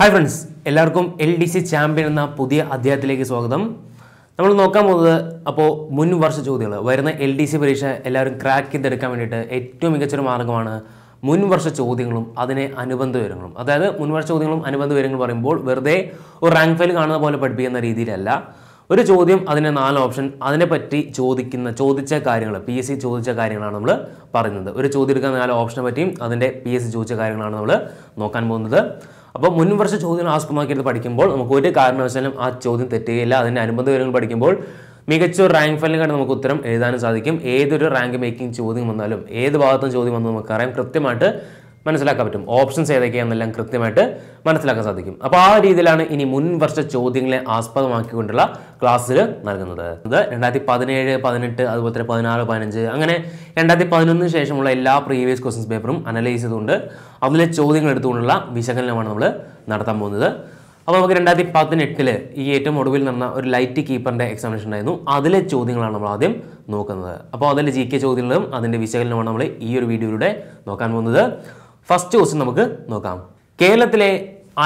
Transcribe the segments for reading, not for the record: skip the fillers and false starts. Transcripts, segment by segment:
Hi friends, എല്ലാവർക്കും LDC champion എന്ന പുതിയ അധ്യായത്തിലേക്ക് സ്വാഗതം. നമ്മൾ നോക്കാൻ പോകുന്നത് അപ്പോൾ മുൻ വർഷ ചോദ്യങ്ങൾ വരുന്ന LDC പരീക്ഷ എല്ലാവരും ക്രാക്ക് ചെയ്തെടുക്കാൻ വേണ്ടിയിട്ട് ഏറ്റവും മികച്ചൊരു മാർഗ്ഗമാണ് മുൻ വർഷ ചോദ്യങ്ങളും അതിനെ അനുബന്ധ വിവരങ്ങളും. അതായത് മുൻവർഷ ചോദ്യങ്ങളും അനുബന്ധ വിവരങ്ങളും പറയുമ്പോൾ വെറുതെ ഒരു റാങ്ക് ഫയൽ കാണുന്ന പോലെ പഠിപ്പിക്കുന്ന രീതിയിലല്ല. ഒരു ചോദ്യം, അതിൻ്റെ 4 ഓപ്ഷൻ, അതിനെപ്പറ്റി ചോദിച്ച കാര്യങ്ങൾ, PSC ചോദിച്ച കാര്യങ്ങളാണ് നമ്മൾ പറയുന്നത്. ഒരു ചോദ്യം എടുക്കാൻ 4 ഓപ്ഷനെ പറ്റിയും അതിൻ്റെ PSC ചോദിച്ച കാര്യങ്ങളാണ് നമ്മൾ നോക്കാൻ പോകുന്നത്. അപ്പോൾ മുൻവർഷ ചോദ്യം ആസ്പദമാക്കിയിട്ട് പഠിക്കുമ്പോൾ നമുക്ക് ഒരു കാരണവശാലും ആ ചോദ്യം തെറ്റുകയില്ല. അതിൻ്റെ അനുബന്ധ വിവരങ്ങൾ പഠിക്കുമ്പോൾ മികച്ച ഒരു റാങ്ക് ഫയലിനെക്കാട്ട് നമുക്ക് ഉത്തരം എഴുതാനും സാധിക്കും. ഏതൊരു റാങ്ക് മേക്കിംഗ് ചോദ്യം വന്നാലും ഏത് ഭാഗത്തും ചോദ്യം വന്നു നമുക്കറിയാം, കൃത്യമായിട്ട് മനസ്സിലാക്കാൻ പറ്റും. ഓപ്ഷൻസ് ഏതൊക്കെയാണെന്നെല്ലാം കൃത്യമായിട്ട് മനസ്സിലാക്കാൻ സാധിക്കും. അപ്പോൾ ആ രീതിയിലാണ് ഇനി മുൻവർഷ ചോദ്യങ്ങളെ ആസ്പദമാക്കിക്കൊണ്ടുള്ള ക്ലാസ്സിൽ നൽകുന്നത്. 2017, 18, അതുപോലെ തന്നെ 16, 15 അങ്ങനെ 2011 ശേഷമുള്ള എല്ലാ പ്രീവിയസ് ക്വസ്റ്റ്യൻസ് പേപ്പറും അനലൈസ് ചെയ്തുകൊണ്ട് അതിലെ ചോദ്യങ്ങൾ എടുത്തുകൊണ്ടുള്ള വിശകലനമാണ് നമ്മൾ നടത്താൻ പോകുന്നത്. അപ്പോൾ നമുക്ക് 2018 ഈ ഏറ്റവും ഒടുവിൽ നടന്ന ഒരു ലൈറ്റ് കീപ്പറിൻ്റെ എക്സാമിനേഷൻ ഉണ്ടായിരുന്നു. അതിലെ ചോദ്യങ്ങളാണ് നമ്മൾ ആദ്യം നോക്കുന്നത്. അപ്പോൾ അതിലെ GK ചോദ്യങ്ങളും അതിൻ്റെ വിശകലനമാണ് നമ്മൾ ഈ ഒരു വീഡിയോയിലൂടെ നോക്കാൻ പോകുന്നത്. ഫസ്റ്റ് ക്വസ്റ്റ്യൻ നമുക്ക് നോക്കാം. കേരളത്തിലെ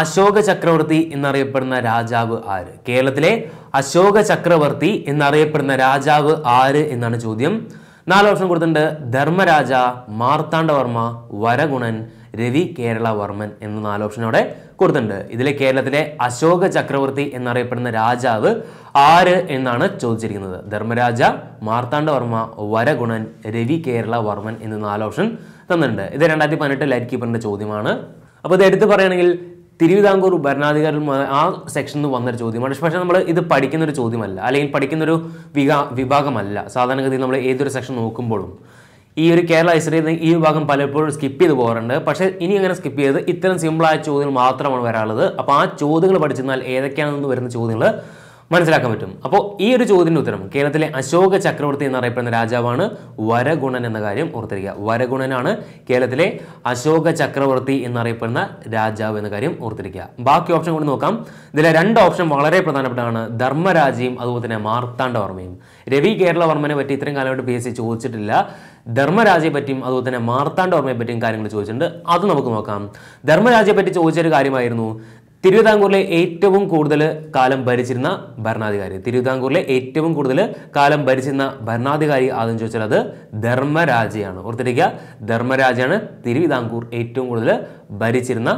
അശോക ചക്രവർത്തി എന്നറിയപ്പെടുന്ന രാജാവ് ആര്? കേരളത്തിലെ അശോക ചക്രവർത്തി എന്നറിയപ്പെടുന്ന രാജാവ് ആര് എന്നാണ് ചോദ്യം. 4 ഓപ്ഷൻ കൊടുത്തിട്ടുണ്ട്. ധർമ്മരാജ, മാർത്താണ്ഡവർമ്മ, വരഗുണൻ, രവി കേരളവർമ്മൻ എന്ന 4 ഓപ്ഷൻ അവിടെ കൊടുത്തിട്ടുണ്ട്. ഇതിലെ കേരളത്തിലെ അശോക ചക്രവർത്തി എന്നറിയപ്പെടുന്ന രാജാവ് ആര് എന്നാണ് ചോദിച്ചിരിക്കുന്നത്. ധർമ്മരാജ, മാർത്താണ്ഡവർമ്മ, വരഗുണൻ, രവി കേരളവർമ്മൻ എന്ന 4 ഓപ്ഷൻ തന്നിട്ടുണ്ട്. ഇത് 2018 ലൈറ്റ് കീപ്പറിന്റെ ചോദ്യമാണ്. അപ്പോൾ ഇത് എടുത്ത് പറയുകയാണെങ്കിൽ തിരുവിതാംകൂർ ഭരണാധികാരികൾ ആ സെക്ഷനിൽ നിന്ന് വന്നൊരു ചോദ്യമാണ്. പക്ഷേ നമ്മൾ ഇത് പഠിക്കുന്നൊരു ചോദ്യമല്ല, അല്ലെങ്കിൽ പഠിക്കുന്നൊരു വിഭാഗമല്ല. സാധാരണഗതിയിൽ നമ്മൾ ഏതൊരു സെക്ഷൻ നോക്കുമ്പോഴും ഈ ഒരു കേരള ഹിസ്റ്ററിയിൽ ഈ വിഭാഗം പലപ്പോഴും സ്കിപ്പ് ചെയ്ത് പോകാറുണ്ട്. പക്ഷേ ഇനി അങ്ങനെ സ്കിപ്പ് ചെയ്ത് ഇത്തരം സിമ്പിളായ ചോദ്യങ്ങൾ മാത്രമാണ് വരാനുള്ളത്. അപ്പോൾ ആ ചോദ്യങ്ങൾ പഠിച്ചെന്നാൽ ഏതൊക്കെയാണെന്ന് വരുന്ന ചോദ്യങ്ങൾ മനസ്സിലാക്കാൻ പറ്റും. അപ്പോൾ ഈ ഒരു ചോദ്യത്തിൻ്റെ ഉത്തരം കേരളത്തിലെ അശോക ചക്രവർത്തി എന്നറിയപ്പെടുന്ന രാജാവാണ് വരഗുണൻ എന്ന കാര്യം ഓർത്തിരിക്കുക. വരഗുണനാണ് കേരളത്തിലെ അശോക ചക്രവർത്തി എന്നറിയപ്പെടുന്ന രാജാവ് എന്ന കാര്യം ഓർത്തിരിക്കുക. ബാക്കി ഓപ്ഷൻ കൂടി നോക്കാം. ഇതിലെ 2 ഓപ്ഷൻ വളരെ പ്രധാനപ്പെട്ടതാണ്. ധർമ്മരാജയും അതുപോലെ തന്നെ മാർത്താണ്ഡവർമ്മയും. രവി കേരളവർമ്മനെ പറ്റി ഇത്രയും കാലമായിട്ട് PSC ചോദിച്ചിട്ടില്ല. ധർമ്മരാജയെ പറ്റിയും അതുപോലെ തന്നെ മാർത്താണ്ഡവർമ്മയെ പറ്റിയും കാര്യങ്ങൾ ചോദിച്ചിട്ടുണ്ട്. അത് നമുക്ക് നോക്കാം. ധർമ്മരാജയെ പറ്റി ചോദിച്ചൊരു കാര്യമായിരുന്നു തിരുവിതാംകൂറിലെ ഏറ്റവും കൂടുതൽ കാലം ഭരിച്ചിരുന്ന ഭരണാധികാരി. തിരുവിതാംകൂറിലെ ഏറ്റവും കൂടുതൽ കാലം ഭരിച്ചിരുന്ന ഭരണാധികാരി ആദ്യം ചോദിച്ചാൽ അത് ധർമ്മരാജയാണ്. ഓർത്തിരിക്കുക, ധർമ്മരാജയാണ് തിരുവിതാംകൂർ ഏറ്റവും കൂടുതൽ ഭരിച്ചിരുന്ന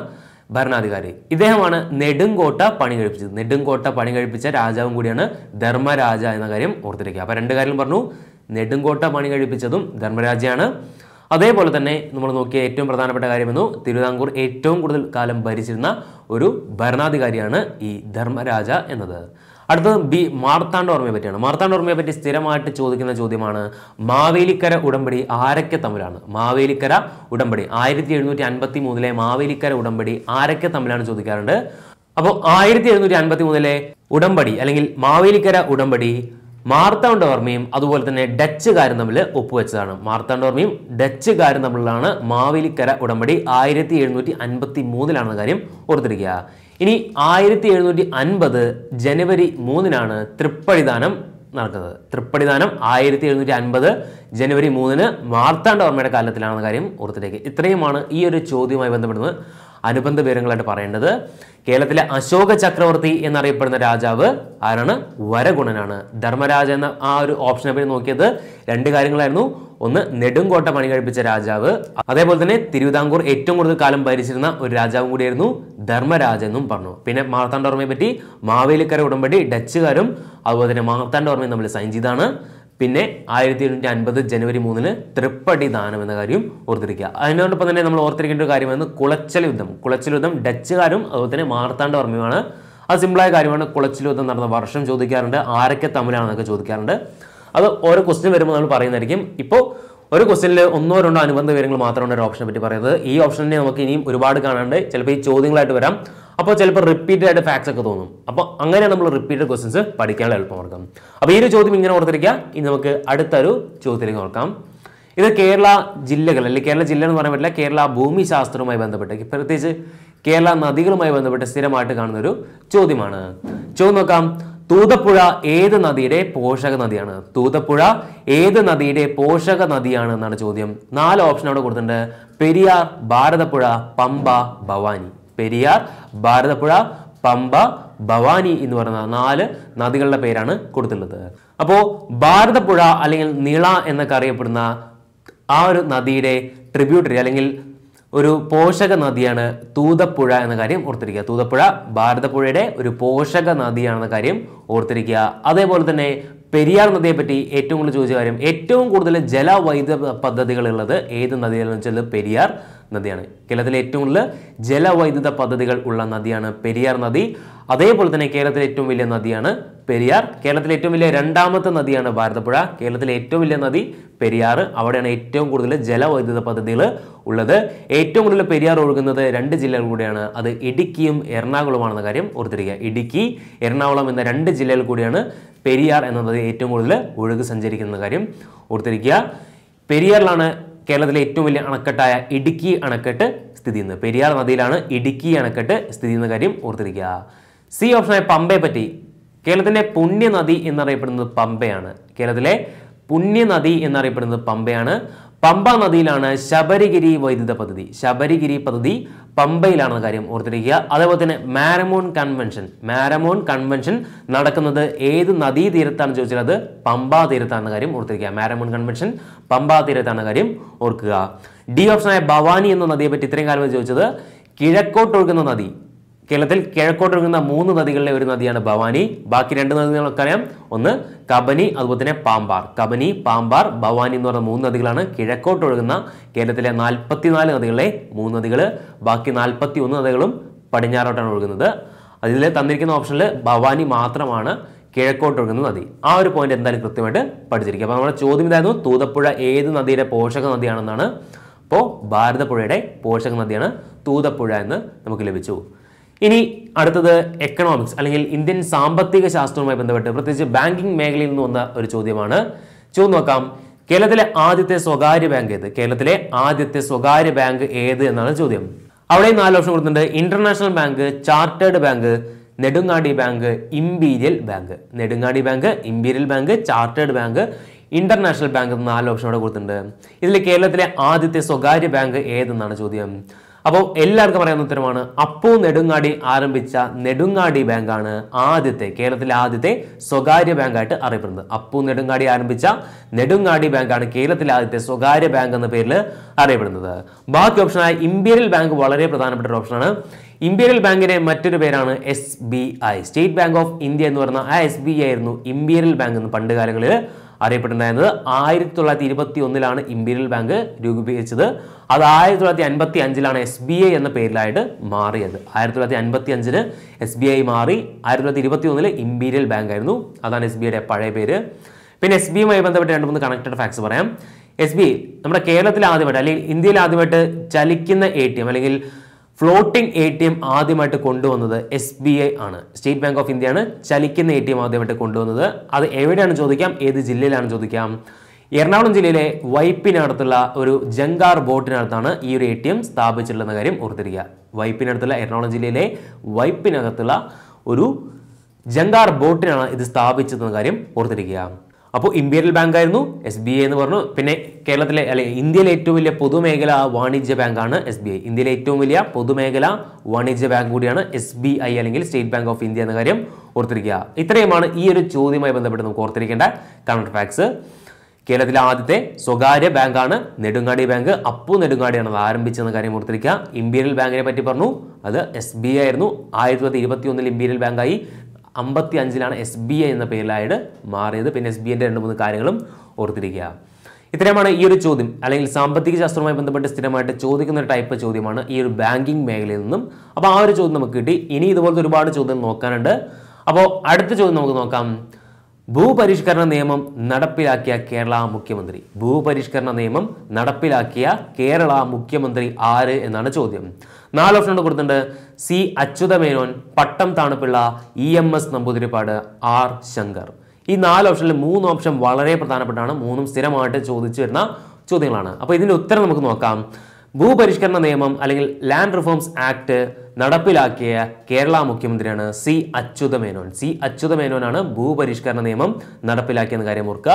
ഭരണാധികാരി. ഇദ്ദേഹമാണ് നെടുങ്കോട്ട പണി കഴിപ്പിച്ചത്. നെടുങ്കോട്ട പണി കഴിപ്പിച്ച രാജാവും കൂടിയാണ് ധർമ്മരാജ എന്ന കാര്യം ഓർത്തിരിക്കുക. അപ്പോൾ 2 കാര്യം പറഞ്ഞു. നെടുങ്കോട്ട പണി കഴിപ്പിച്ചതും ധർമ്മരാജയാണ്. അതേപോലെ തന്നെ നമ്മൾ നോക്കിയ ഏറ്റവും പ്രധാനപ്പെട്ട കാര്യമെന്നു തിരുവിതാംകൂർ ഏറ്റവും കൂടുതൽ കാലം ഭരിച്ചിരുന്ന ഒരു ഭരണാധികാരിയാണ് ഈ ധർമ്മരാജ എന്നത്. അടുത്തത് B, മാർത്താണ്ഡവർമ്മയെ പറ്റിയാണ്. മാർത്താണ്ഡവർമ്മയെ പറ്റി സ്ഥിരമായിട്ട് ചോദിക്കുന്ന ചോദ്യമാണ് മാവേലിക്കര ഉടമ്പടി ആരൊക്കെ തമ്മിലാണ്? മാവേലിക്കര ഉടമ്പടി 1753 മാവേലിക്കര ഉടമ്പടി ആരൊക്കെ തമ്മിലാണ് ചോദിക്കാറുണ്ട്. അപ്പോൾ 1753 ഉടമ്പടി അല്ലെങ്കിൽ മാവേലിക്കര ഉടമ്പടി മാർത്താണ്ഡവർമ്മയും അതുപോലെ തന്നെ ഡച്ചുകാരും തമ്മിൽ ഒപ്പുവെച്ചതാണ്. മാർത്താണ്ഡവർമ്മയും ഡച്ചുകാരും തമ്മിലാണ് മാവേലിക്കര ഉടമ്പടി 1753 കാര്യം ഓർത്തിരിക്കുക. ഇനി 1750 ജനുവരി 3 തൃപ്പടിദാനം നടക്കുന്നത്. തൃപ്പടിദാനം 1750 ജനുവരി 3 മാർത്താണ്ഡവർമ്മയുടെ കാലത്തിലാണെന്ന കാര്യം ഓർത്തിരിക്കുക. ഇത്രയുമാണ് ഈ ഒരു ചോദ്യവുമായി ബന്ധപ്പെടുന്നത് അനുബന്ധ വിവരങ്ങളായിട്ട് പറയേണ്ടത്. കേരളത്തിലെ അശോക ചക്രവർത്തി എന്നറിയപ്പെടുന്ന രാജാവ് ആരാണ്? വരഗുണനാണ്. ധർമ്മരാജ എന്ന ആ ഒരു ഓപ്ഷനെ പറ്റി നോക്കിയത് 2 കാര്യങ്ങളായിരുന്നു. ഒന്ന്, നെടുങ്കോട്ട പണി കഴിപ്പിച്ച രാജാവ്. അതേപോലെ തന്നെ തിരുവിതാംകൂർ ഏറ്റവും കൂടുതൽ കാലം ഭരിച്ചിരുന്ന ഒരു രാജാവും കൂടിയായിരുന്നു ധർമ്മരാജ എന്നും പറഞ്ഞു. പിന്നെ മാർത്താണ്ഡവർമ്മയെ പറ്റി മാവേലിക്കര ഉടമ്പടി ഡച്ചുകാരും അതുപോലെ തന്നെ മാർത്താണ്ഡവർമ്മയും തമ്മിൽ സൈൻ ചെയ്താണ്. പിന്നെ 1750 ജനുവരി 3 തൃപ്പടി ദാനം എന്ന കാര്യം ഓർത്തിരിക്കുക. അതിനോടൊപ്പം തന്നെ നമ്മൾ ഓർത്തിരിക്കേണ്ട ഒരു കാര്യമാണ് കുളച്ചൽ യുദ്ധം. കുളച്ചൽ യുദ്ധം ഡച്ചുകാരും അതുപോലെ തന്നെ മാർത്താണ്ഡവർമ്മയുമാണ്. അത് സിമ്പിളായ കാര്യമാണ്. കുളച്ചൽ യുദ്ധം നടന്ന വർഷം ചോദിക്കാറുണ്ട്, ആരൊക്കെ തമ്മിലാണെന്നൊക്കെ ചോദിക്കാറുണ്ട്. അത് ഓരോ ക്വസ്റ്റ്യൻ വരുമ്പോൾ നമ്മൾ പറയുന്നതായിരിക്കും. ഇപ്പോൾ ഒരു ക്വസ്റ്റ്യനിൽ 1-2 അനുബന്ധ വിവരങ്ങൾ മാത്രമാണ് ഒരു ഓപ്ഷനെ പറ്റി പറയുന്നത്. ഈ ഓപ്ഷനെ നമുക്ക് ഇനിയും ഒരുപാട് കാണാണ്ട് ചിലപ്പോൾ ഈ ചോദ്യങ്ങളായിട്ട് വരാം. അപ്പോൾ ചിലപ്പോൾ റിപ്പീറ്റഡ് ആയിട്ട് ഫാക്ട്സ് ഒക്കെ തോന്നും. അപ്പോൾ അങ്ങനെ നമ്മൾ റിപ്പീറ്റഡ് ക്വസ്റ്റ്യൻസ് പഠിക്കാനുള്ള എളുപ്പമാർക്കും. അപ്പോൾ ഈ ഒരു ചോദ്യം ഇങ്ങനെ ഓർത്തിരിക്കുക. ഇനി നമുക്ക് അടുത്തൊരു ചോദ്യത്തിലേക്ക് നോക്കാം. ഇത് കേരള ജില്ലകൾ, അല്ലെങ്കിൽ കേരള ജില്ല എന്ന് പറയാൻ പറ്റില്ല, കേരള ഭൂമിശാസ്ത്രവുമായി ബന്ധപ്പെട്ട് പ്രത്യേകിച്ച് കേരള നദികളുമായി ബന്ധപ്പെട്ട് സ്ഥിരമായിട്ട് കാണുന്ന ഒരു ചോദ്യമാണ്. ചോദ്യം നോക്കാം. തൂതപ്പുഴ ഏത് നദിയുടെ പോഷക നദിയാണ്? തൂതപ്പുഴ ഏത് നദിയുടെ പോഷക നദിയാണ് എന്നാണ് ചോദ്യം. 4 ഓപ്ഷൻ അവിടെ കൊടുത്തിട്ടുണ്ട്. പെരിയാർ, ഭാരതപ്പുഴ, പമ്പ, ഭവാനി. പെരിയാർ, ഭാരതപ്പുഴ, പമ്പ, ഭവാനി എന്ന് പറയുന്ന 4 നദികളുടെ പേരാണ് കൊടുത്തിട്ടുള്ളത്. അപ്പോൾ ഭാരതപ്പുഴ അല്ലെങ്കിൽ നിള എന്നൊക്കെ അറിയപ്പെടുന്ന ആ ഒരു നദിയുടെ ട്രിബ്യൂട്ടറി അല്ലെങ്കിൽ ഒരു പോഷക നദിയാണ് തൂതപ്പുഴ എന്ന കാര്യം ഓർത്തിരിക്കുക. തൂതപ്പുഴ ഭാരതപ്പുഴയുടെ ഒരു പോഷക നദിയാണെന്ന കാര്യം ഓർത്തിരിക്കുക. അതേപോലെ തന്നെ പെരിയാർ നദിയെ പറ്റി ഏറ്റവും കൂടുതൽ ചോദിച്ച കാര്യം, ഏറ്റവും കൂടുതൽ ജലവൈദ്യുത പദ്ധതികൾ ഉള്ളത് ഏത് നദിയാണെന്ന് വെച്ചാൽ പെരിയാർ നദിയാണ്. കേരളത്തിലെ ഏറ്റവും കൂടുതൽ ജലവൈദ്യുത പദ്ധതികൾ ഉള്ള നദിയാണ് പെരിയാർ നദി. അതേപോലെ തന്നെ കേരളത്തിലെ ഏറ്റവും വലിയ നദിയാണ് പെരിയാർ. കേരളത്തിലെ ഏറ്റവും വലിയ രണ്ടാമത്തെ നദിയാണ് ഭാരതപ്പുഴ. കേരളത്തിലെ ഏറ്റവും വലിയ നദി പെരിയാർ. അവിടെയാണ് ഏറ്റവും കൂടുതൽ ജലവൈദ്യുത പദ്ധതികൾ ഉള്ളത്. ഏറ്റവും കൂടുതൽ പെരിയാർ ഒഴുകുന്നത് 2 ജില്ലകൾ കൂടിയാണ്. അത് ഇടുക്കിയും എറണാകുളമാണെന്ന കാര്യം ഓർത്തിരിക്കുക. ഇടുക്കി, എറണാകുളം എന്ന 2 ജില്ലകൾ കൂടിയാണ് പെരിയാർ എന്ന നദി ഏറ്റവും കൂടുതൽ ഒഴുകി സഞ്ചരിക്കുന്ന കാര്യം ഓർത്തിരിക്കുക. പെരിയാറിലാണ് കേരളത്തിലെ ഏറ്റവും വലിയ അണക്കെട്ടായ ഇടുക്കി അണക്കെട്ട് സ്ഥിതി ചെയ്യുന്നത്. പെരിയാർ നദിയിലാണ് ഇടുക്കി അണക്കെട്ട് സ്ഥിതി ചെയ്യുന്ന കാര്യം ഓർത്തിരിക്കുക. സി ഓപ്ഷനായ പമ്പയെ പറ്റി, കേരളത്തിന്റെ പുണ്യനദി എന്നറിയപ്പെടുന്നത് പമ്പയാണ്. കേരളത്തിലെ പുണ്യനദി എന്നറിയപ്പെടുന്നത് പമ്പയാണ്. പമ്പ നദിയിലാണ് ശബരിഗിരി വൈദ്യുത പദ്ധതി. ശബരിഗിരി പദ്ധതി പമ്പയിലാണെന്ന കാര്യം ഓർത്തിരിക്കുക. അതേപോലെ തന്നെ മാരമോൺ കൺവെൻഷൻ നടക്കുന്നത് ഏത് നദീ തീരത്താണ് ചോദിച്ചാൽ അത് പമ്പാ തീരത്താണെന്ന കാര്യം ഓർത്തിരിക്കുക. മാരമോൺ കൺവെൻഷൻ പമ്പാ തീരത്താണെന്ന കാര്യം ഓർക്കുക. ഡി ഓപ്ഷനായ ഭവാനി എന്ന നദിയെ പറ്റി ഇത്രയും കാലം ചോദിച്ചത് കിഴക്കോട്ടൊഴുകുന്ന നദി. കേരളത്തിൽ കിഴക്കോട്ടൊഴുകുന്ന 3 നദികളിലെ ഒരു നദിയാണ് ഭവാനി. ബാക്കി 2 നദികളൊക്കെ അറിയാം. ഒന്ന് കബനി, അതുപോലെ തന്നെ പാമ്പാർ. കബനി, പാമ്പാർ, ഭവാനി എന്ന് പറയുന്ന 3 നദികളാണ് കിഴക്കോട്ടൊഴുകുന്ന കേരളത്തിലെ 44 നദികളിലെ 3 നദികൾ. ബാക്കി 41 നദികളും പടിഞ്ഞാറോട്ടാണ് ഒഴുകുന്നത്. അതിൽ തന്നിരിക്കുന്ന ഓപ്ഷനിൽ ഭവാനി മാത്രമാണ് കിഴക്കോട്ടൊഴുകുന്ന നദി. ആ ഒരു പോയിന്റ് എന്തായാലും കൃത്യമായിട്ട് പഠിച്ചിരിക്കുക. അപ്പോൾ നമ്മുടെ ചോദ്യം ഇതായിരുന്നു, തൂതപ്പുഴ ഏത് നദിയുടെ പോഷക നദിയാണെന്നാണ്. അപ്പോൾ ഭാരതപ്പുഴയുടെ പോഷക നദിയാണ് തൂതപ്പുഴ എന്ന് നമുക്ക് ലഭിച്ചു. ഇനി അടുത്തത് എക്കണോമിക്സ് അല്ലെങ്കിൽ ഇന്ത്യൻ സാമ്പത്തിക ശാസ്ത്രവുമായി ബന്ധപ്പെട്ട് പ്രത്യേകിച്ച് ബാങ്കിങ് മേഖലയിൽ നിന്ന് വന്ന ഒരു ചോദ്യമാണ്. ചോദ്യം നോക്കാം. കേരളത്തിലെ ആദ്യത്തെ സ്വകാര്യ ബാങ്ക് ഏത്? കേരളത്തിലെ ആദ്യത്തെ സ്വകാര്യ ബാങ്ക് ഏത് എന്നാണ് ചോദ്യം. അവിടെ 4 ഓപ്ഷൻ കൊടുത്തിട്ടുണ്ട്. International bank, chartered bank, Nedungadi bank, imperial bank. Nedungadi bank, imperial bank, chartered bank, international bank 4 option അവിടെ കൊടുത്തിട്ടുണ്ട്. ഇതിൽ കേരളത്തിലെ ആദ്യത്തെ സ്വകാര്യ ബാങ്ക് ഏതെന്നാണ് ചോദ്യം. അപ്പോൾ എല്ലാവർക്കും പറയുന്ന ഉത്തരമാണ് അപ്പു നെടുങ്ങാടി ആരംഭിച്ച നെടുങ്ങാടി ബാങ്കാണ് കേരളത്തിലെ ആദ്യത്തെ സ്വകാര്യ ബാങ്കായിട്ട് അറിയപ്പെടുന്നത്. അപ്പു നെടുങ്ങാടി ആരംഭിച്ച നെടുങ്ങാടി ബാങ്കാണ് കേരളത്തിലെ ആദ്യത്തെ സ്വകാര്യ ബാങ്ക് എന്ന പേരിൽ അറിയപ്പെടുന്നത്. ബാക്കി ഓപ്ഷനായ ഇമ്പീരിയൽ ബാങ്ക് വളരെ പ്രധാനപ്പെട്ട ഒരു ഓപ്ഷനാണ്. ഇമ്പീരിയൽ ബാങ്കിന്റെ മറ്റൊരു പേരാണ് SBI, state bank of India എന്ന് പറയുന്ന ആ SBI ആയിരുന്നു ഇമ്പീരിയൽ ബാങ്ക് എന്ന് പണ്ട് കാലങ്ങളിൽ അറിയപ്പെട്ടിട്ടുണ്ടായിരുന്നത്. 1921 ഇമ്പീരിയൽ ബാങ്ക് രൂപീകരിച്ചത്. അത് 1955 SBI എന്ന പേരിലായിട്ട് മാറിയത്. 1955 SBI മാറി. 1921 ഇമ്പീരിയൽ ബാങ്ക് ആയിരുന്നു. അതാണ് SBIയുടെ പഴയ പേര്. പിന്നെ SBIയുമായി ബന്ധപ്പെട്ട് 2-3 കണക്റ്റഡ് ഫാക്ട്സ് പറയാം. SBI നമ്മുടെ കേരളത്തിൽ ആദ്യമായിട്ട് അല്ലെങ്കിൽ ഇന്ത്യയിൽ ആദ്യമായിട്ട് ചലിക്കുന്ന ATM അല്ലെങ്കിൽ ഫ്ലോട്ടിംഗ് ATM ആദ്യമായിട്ട് കൊണ്ടുവന്നത് SBI ആണ്. സ്റ്റേറ്റ് ബാങ്ക് ഓഫ് ഇന്ത്യ ആണ് ചലിക്കുന്ന ATM ആദ്യമായിട്ട് കൊണ്ടുവന്നത്. അത് എവിടെയാണ് ചോദിക്കാം, ഏത് ജില്ലയിലാണ് ചോദിക്കാം. എറണാകുളം ജില്ലയിലെ വൈപ്പിനടുത്തുള്ള ഒരു ജങ്കാർ ബോട്ടിനടുത്താണ് ഈ ഒരു ATM സ്ഥാപിച്ചിട്ടുള്ള കാര്യം ഓർത്തിരിക്കുക. വൈപ്പിനടുത്തുള്ള എറണാകുളം ജില്ലയിലെ വൈപ്പിനകത്തുള്ള ഒരു ജങ്കാർ ബോട്ടിനാണ് ഇത് സ്ഥാപിച്ചതെന്ന കാര്യം ഓർത്തിരിക്കുക. അപ്പോൾ ഇമ്പീരിയൽ ബാങ്ക് ആയിരുന്നു SBI എന്ന് പറഞ്ഞു. പിന്നെ കേരളത്തിലെ ഇന്ത്യയിലെ ഏറ്റവും വലിയ പൊതുമേഖലാ വാണിജ്യ ബാങ്കാണ് SBI. ഇന്ത്യയിലെ ഏറ്റവും വലിയ പൊതുമേഖലാ വാണിജ്യ ബാങ്ക് കൂടിയാണ് SBI അല്ലെങ്കിൽ സ്റ്റേറ്റ് ബാങ്ക് ഓഫ് ഇന്ത്യ എന്ന കാര്യം ഓർത്തിരിക്കുക. ഇത്രയുമാണ് ഈ ഒരു ചോദ്യവുമായി ബന്ധപ്പെട്ട് നമുക്ക് ഓർത്തിരിക്കേണ്ട കറണ്ട് ഫാക്ട്സ്. കേരളത്തിലെ ആദ്യത്തെ സ്വകാര്യ ബാങ്കാണ് നെടുങ്ങാടി ബാങ്ക്. അപ്പു നെടുങ്ങാടിയാണ് അത് ആരംഭിച്ചെന്ന കാര്യം ഓർത്തിരിക്കുക. ഇമ്പീരിയൽ ബാങ്കിനെ പറ്റി പറഞ്ഞു, അത് SBI ആയിരുന്നു. 1921 ഇമ്പീരിയൽ ബാങ്കായി. 1955 SBI എന്ന പേരിലായിട്ട് മാറിയത്. പിന്നെ SBIന്റെ 2-3 കാര്യങ്ങളും ഓർത്തിരിക്കുക. ഇത്രയുമാണ് ഈ ഒരു ചോദ്യം അല്ലെങ്കിൽ സാമ്പത്തിക ശാസ്ത്രവുമായി ബന്ധപ്പെട്ട് സ്ഥിരമായിട്ട് ചോദിക്കുന്ന ഒരു ടൈപ്പ് ചോദ്യമാണ് ഈ ഒരു ബാങ്കിങ് മേഖലയിൽ നിന്നും. അപ്പോൾ ആ ഒരു ചോദ്യം നമുക്ക് കിട്ടി. ഇനി ഇതുപോലത്തെ ഒരുപാട് ചോദ്യം നോക്കാനുണ്ട്. അപ്പോൾ അടുത്ത ചോദ്യം നമുക്ക് നോക്കാം. ഭൂപരിഷ്കരണ നിയമം നടപ്പിലാക്കിയ കേരള മുഖ്യമന്ത്രി. ഭൂപരിഷ്കരണ നിയമം നടപ്പിലാക്കിയ കേരള മുഖ്യമന്ത്രി ആര് എന്നാണ് ചോദ്യം. 4 ഓപ്ഷൻ കൊടുത്തിട്ടുണ്ട്. സി അച്യുതമേനോൻ, പട്ടം താണുപിള്ള, EMS നമ്പൂതിരിപ്പാട്, R ശങ്കർ. ഈ 4 ഓപ്ഷനിൽ 3 ഓപ്ഷൻ വളരെ പ്രധാനപ്പെട്ടാണ്. 3ഉം സ്ഥിരമായിട്ട് ചോദിച്ചു വരുന്ന ചോദ്യങ്ങളാണ്. അപ്പോൾ ഇതിന്റെ ഉത്തരം നമുക്ക് നോക്കാം. ഭൂപരിഷ്കരണ നിയമം അല്ലെങ്കിൽ ലാൻഡ് റിഫോംസ് ആക്ട് നടപ്പിലാക്കിയ കേരള മുഖ്യമന്ത്രിയാണ് സി അച്യുതമേനോൻ. സി അച്യുതമേനോനാണ് ഭൂപരിഷ്കരണ നിയമം നടപ്പിലാക്കിയെന്ന കാര്യം ഓർക്കുക.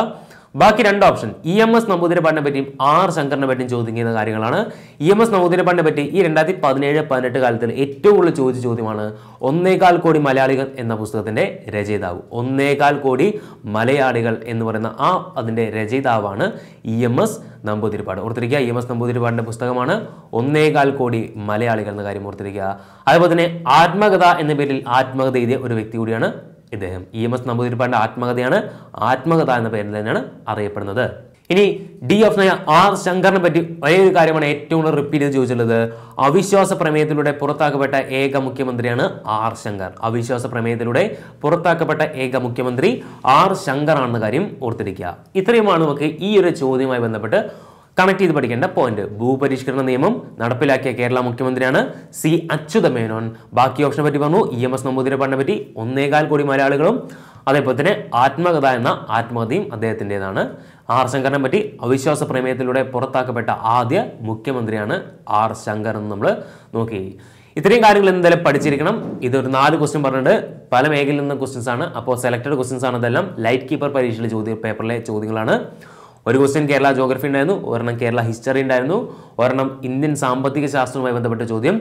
ബാക്കി രണ്ട് ഓപ്ഷൻ EMS നമ്പൂതിരിപ്പാടിനെ പറ്റിയും ആർ ശങ്കറിനെ പറ്റിയും ചോദിക്കുന്ന കാര്യങ്ങളാണ്. EMS നമ്പൂതിരിപ്പാടിനെ പറ്റി ഈ 2017-18 കാലത്തിൽ ഏറ്റവും കൂടുതൽ ചോദിച്ച ചോദ്യമാണ് 1.25 കോടി മലയാളികൾ എന്ന പുസ്തകത്തിന്റെ രചയിതാവ്. 1.25 കോടി മലയാളികൾ എന്ന് പറയുന്ന അതിന്റെ രചയിതാവാണ് EMS നമ്പൂതിരിപ്പാട്. ഓർത്തിരിക്കുക, EMS നമ്പൂതിരിപ്പാടിന്റെ പുസ്തകമാണ് 1.25 കോടി മലയാളികൾ എന്ന കാര്യം ഓർത്തിരിക്കുക. അതുപോലെ തന്നെ ആത്മകഥ എന്ന പേരിൽ ആത്മകഥ എഴുതിയ ഒരു വ്യക്തി കൂടിയാണ് ഇദ്ദേഹം. EMS നമ്പൂതിരിപ്പാടിന്റെ ആത്മകഥയാണ് ആത്മകഥ എന്ന പേരിൽ തന്നെയാണ് അറിയപ്പെടുന്നത്. ഇനി ഡി ഓപ്ഷനായ ആർ ശങ്കറിനെ പറ്റി ഒരേ ഒരു കാര്യമാണ് ഏറ്റവും കൂടുതൽ റിപ്പീറ്റ് ചെയ്ത് ചോദിച്ചുള്ളത്. അവിശ്വാസ പ്രമേയത്തിലൂടെ പുറത്താക്കപ്പെട്ട ഏക മുഖ്യമന്ത്രിയാണ് ആർ ശങ്കർ. അവിശ്വാസ പ്രമേയത്തിലൂടെ പുറത്താക്കപ്പെട്ട ഏക മുഖ്യമന്ത്രി ആർ ശങ്കർ ആണെന്ന കാര്യം ഓർത്തിരിക്കുക. ഇത്രയുമാണ് നമുക്ക് ഈ ഒരു ചോദ്യവുമായി ബന്ധപ്പെട്ട് കണക്ട് ചെയ്ത് പഠിക്കേണ്ട പോയിന്റ്. ഭൂപരിഷ്കരണ നിയമം നടപ്പിലാക്കിയ കേരള മുഖ്യമന്ത്രിയാണ് സി അച്യുതമേനോൻ. ബാക്കി ഓപ്ഷനെ പറ്റി പറഞ്ഞു. EMS നമ്പൂതിരിപ്പാടിനെ പറ്റി 1.25 കോടി മലയാളികളും, അതേപോലെ തന്നെ ആത്മകഥ എന്ന ആത്മകഥയും അദ്ദേഹത്തിൻ്റെതാണ്. ആർ ശങ്കറിനെ പറ്റി അവിശ്വാസ പ്രമേയത്തിലൂടെ പുറത്താക്കപ്പെട്ട ആദ്യ മുഖ്യമന്ത്രിയാണ് ആർ ശങ്കർ എന്ന് നമ്മൾ നോക്കി. ഇത്രയും കാര്യങ്ങൾ എന്തായാലും പഠിച്ചിരിക്കണം. ഇതൊരു 4 ക്വസ്റ്റ്യൻ പറഞ്ഞിട്ട് പല മേഖലയിൽ നിന്നും ക്വസ്റ്റ്യൻസ് ആണ്. അപ്പോൾ സെലക്ടഡ് ക്വസ്റ്റ്യൻസ് ആണ്. ഇതെല്ലാം ലൈറ്റ് കീപ്പർ പരീക്ഷയിലെ പേപ്പറിലെ ചോദ്യങ്ങളാണ്. ഒരു ക്വസ്റ്റ്യൻ കേരള ജോഗ്രഫി ഉണ്ടായിരുന്നു, ഒരെണ്ണം കേരള ഹിസ്റ്ററി ഉണ്ടായിരുന്നു, ഒരെണ്ണം ഇന്ത്യൻ സാമ്പത്തിക ശാസ്ത്രവുമായി ബന്ധപ്പെട്ട ചോദ്യം,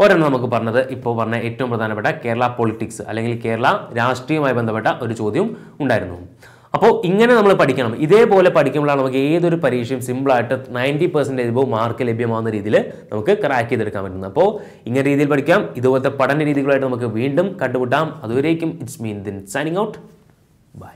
ഒരെണ്ണം നമുക്ക് പറഞ്ഞത് ഇപ്പോൾ പറഞ്ഞ ഏറ്റവും പ്രധാനപ്പെട്ട കേരള പൊളിറ്റിക്സ് അല്ലെങ്കിൽ കേരള രാഷ്ട്രീയവുമായി ബന്ധപ്പെട്ട ഒരു ചോദ്യം ഉണ്ടായിരുന്നു. അപ്പോൾ ഇങ്ങനെ നമ്മൾ പഠിക്കണം. ഇതേപോലെ പഠിക്കുമ്പോഴാണ് നമുക്ക് ഏതൊരു പരീക്ഷയും സിമ്പിളായിട്ട് 90% മാർക്ക് ലഭ്യമാകുന്ന രീതിയിൽ നമുക്ക് ക്രാക്ക് ചെയ്തെടുക്കാൻ പറ്റുന്നത്. അപ്പോൾ ഇങ്ങനെ രീതിയിൽ പഠിക്കാം. ഇതുപോലത്തെ പഠന രീതികളായിട്ട് നമുക്ക് വീണ്ടും കണ്ടുമുട്ടാം. അതുവരേക്കും ഇറ്റ്സ് മീൻ ദിൻ സൈനിങ് ഔട്ട്. ബൈ.